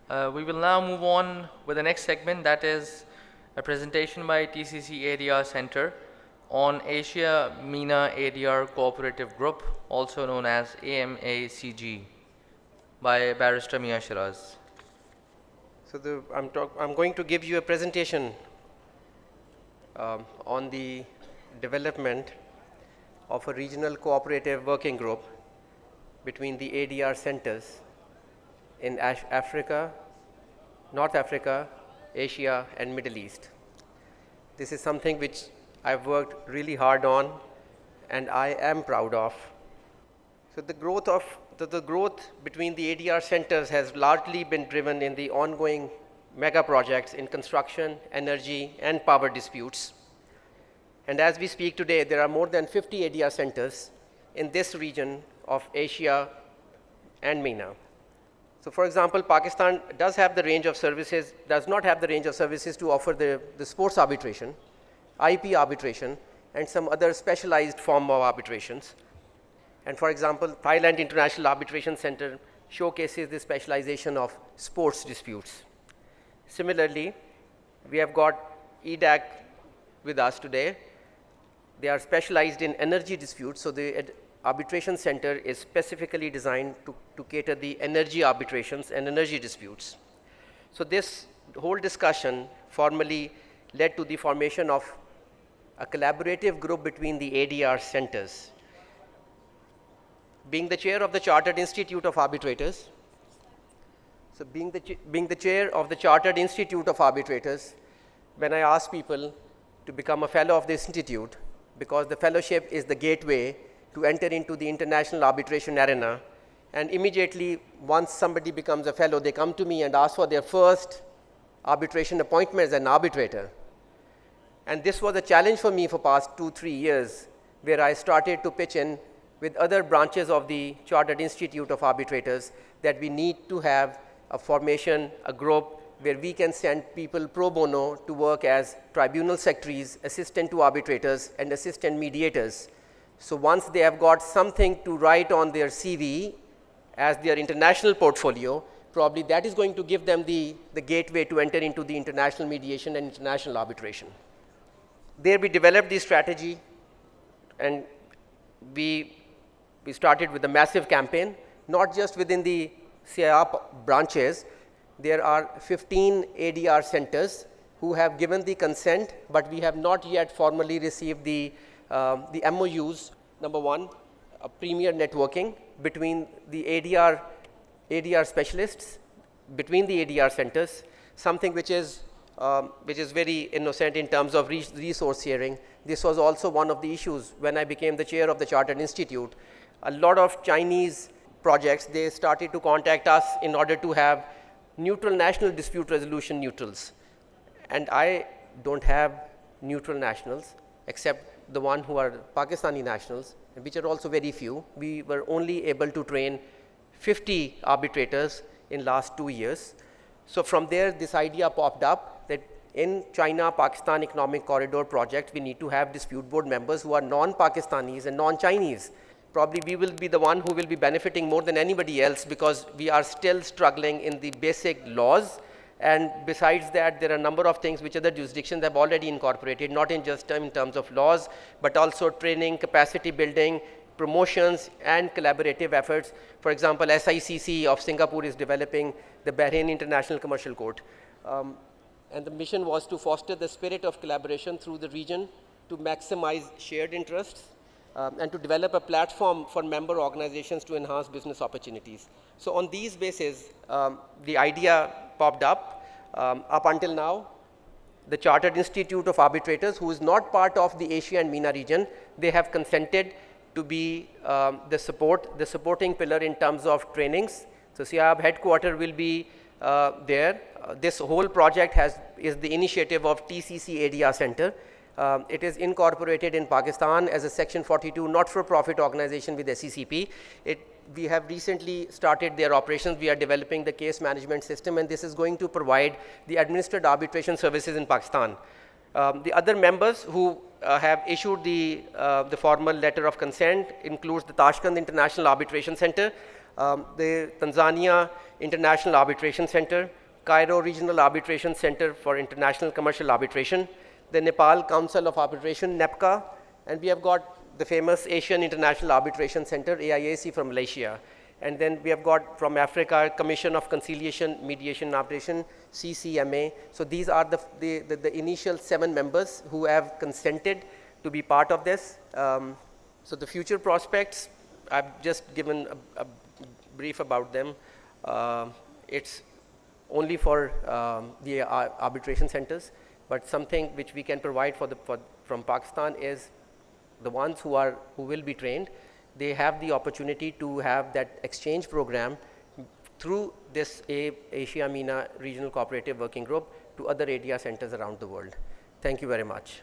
We will now move on with the next segment, that is a presentation by TCC ADR Center on Asia MENA ADR Cooperative Group, also known as AMACG, by Barrister Mia Shiraz. So I'm going to give you a presentation on the development of a regional cooperative working group between the ADR centers in Africa, North Africa, Asia, and Middle East. This is something which I've worked really hard on and I am proud of. So the growth between the ADR centers has largely been driven in the ongoing mega projects in construction, energy, and power disputes. And as we speak today, there are more than 50 ADR centers in this region of Asia and MENA. So for example, Pakistan does not have the range of services to offer the sports arbitration, IP arbitration, and some other specialized form of arbitrations. And for example, Thailand International Arbitration Center showcases the specialization of sports disputes. Similarly, we have got EDAC with us today. They are specialized in energy disputes, so the arbitration center is specifically designed to cater the energy arbitrations and energy disputes. So this whole discussion formally led to the formation of a collaborative group between the ADR centers. Being the chair of the Chartered Institute of Arbitrators, being the chair of the Chartered Institute of Arbitrators, when I ask people to become a fellow of this institute, because the fellowship is the gateway to enter into the international arbitration arena, and immediately once somebody becomes a fellow, they come to me and ask for their first arbitration appointment as an arbitrator. And this was a challenge for me for past 2-3 years, where I started to pitch in with other branches of the Chartered Institute of Arbitrators that we need to have a formation, a group where we can send people pro bono to work as tribunal secretaries, assistant to arbitrators, and assistant mediators. So once they have got something to write on their CV as their international portfolio, probably that is going to give them the gateway to enter into the international mediation and international arbitration. There we developed the strategy, and we started with a massive campaign, not just within the CIR branches. There are 15 ADR centers who have given the consent, but we have not yet formally received the MOUs. Number one, a premier networking between the ADR specialists, between the ADR centers, something which is very innocent in terms of resource sharing. This was also one of the issues when I became the chair of the Chartered Institute. A lot of Chinese projects, they started to contact us in order to have neutral national dispute resolution neutrals. And I don't have neutral nationals except the one who are Pakistani nationals, which are also very few. We were only able to train 50 arbitrators in last 2 years. So from there, this idea popped up that in China-Pakistan Economic Corridor project, we need to have dispute board members who are non-Pakistanis and non-Chinese. Probably we will be the one who will be benefiting more than anybody else, because we are still struggling in the basic laws. And besides that, there are a number of things which other jurisdictions have already incorporated, not in just in terms of laws, but also training, capacity building, promotions, and collaborative efforts. For example, SICC of Singapore is developing the Bahrain International Commercial Court. And the mission was to foster the spirit of collaboration through the region, to maximize shared interests, and to develop a platform for member organizations to enhance business opportunities. So on these bases, the idea popped up. Up until now, the Chartered Institute of Arbitrators, who is not part of the Asia and MENA region, they have consented to be the supporting pillar in terms of trainings. So CIAB headquarters will be there. This whole project is the initiative of TCC ADR Center. It is incorporated in Pakistan as a Section 42 not-for-profit organization with SECP. We have recently started their operations. We are developing the case management system, and this is going to provide the administered arbitration services in Pakistan. The other members who have issued the formal letter of consent includes the Tashkent International Arbitration Center. the Tanzania International Arbitration Center, Cairo Regional Arbitration Center for International Commercial Arbitration, the Nepal Council of Arbitration, NEPCA, and we have got the famous Asian International Arbitration Center, AIAC, from Malaysia. And then we have got from Africa, Commission of Conciliation, Mediation and Arbitration, CCMA. So these are the initial 7 members who have consented to be part of this. So the future prospects, I've just given a brief about them. It's only for the arbitration centers, but something which we can provide from Pakistan is the ones who will be trained. They have the opportunity to have that exchange program through this Asia MENA Regional Cooperative Working Group to other ADR centers around the world. Thank you very much.